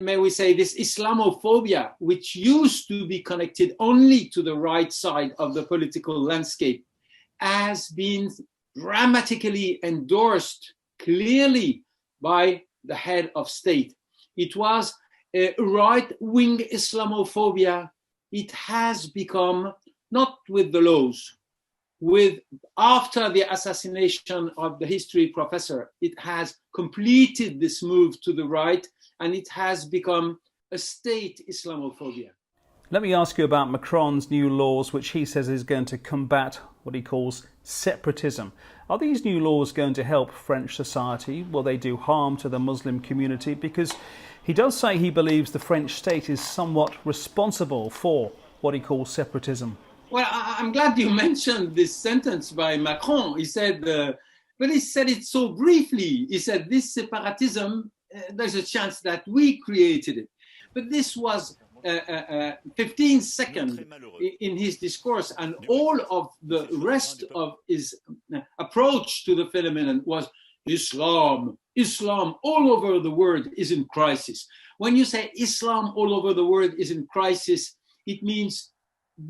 may we say, this Islamophobia, which used to be connected only to the right side of the political landscape, has been dramatically endorsed clearly by the head of state. It was a right-wing Islamophobia. It has become, not with the laws, after the assassination of the history professor, it has completed this move to the right, and it has become a state Islamophobia. Let me ask you about Macron's new laws, which he says is going to combat what he calls separatism. Are these new laws going to help French society? Will they do harm to the Muslim community? Because he does say he believes the French state is somewhat responsible for what he calls separatism. Well, I'm glad you mentioned this sentence by Macron. He said, but he said it so briefly. He said, this separatism, there's a chance that we created it. But this was 15 seconds in his discourse, and all of the rest of his approach to the phenomenon was Islam. Islam all over the world is in crisis. When you say Islam all over the world is in crisis, it means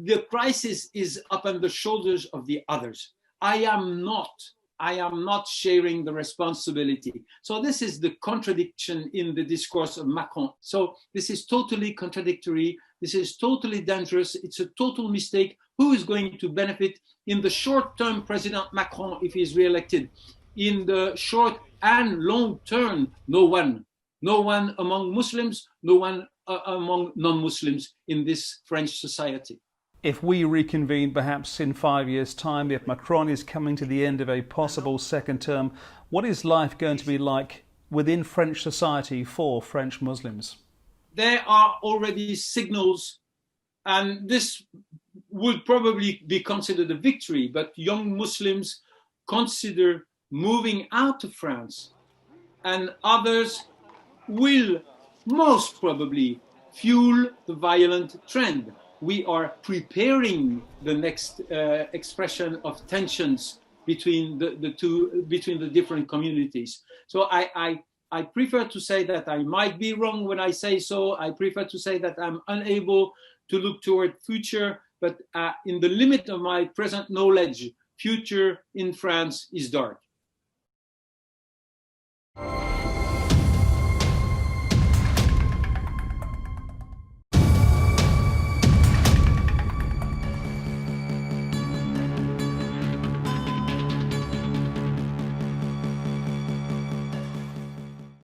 the crisis is upon the shoulders of the others. I am not sharing the responsibility. So this is the contradiction in the discourse of Macron. So this is totally contradictory. This is totally dangerous. It's a total mistake. Who is going to benefit in the short term? President Macron, if he is re-elected. In the short and long term, no one. No one among Muslims, no one among non-Muslims in this French society. If we reconvene perhaps in 5 years' time, if Macron is coming to the end of a possible second term, what is life going to be like within French society for French Muslims? There are already signals, and this would probably be considered a victory, but young Muslims consider moving out of France, and others will most probably fuel the violent trend. We are preparing the next expression of tensions between the different communities. So I prefer to say that I might be wrong when I say so. I prefer to say that I'm unable to look toward future, but in the limit of my present knowledge, future in France is dark.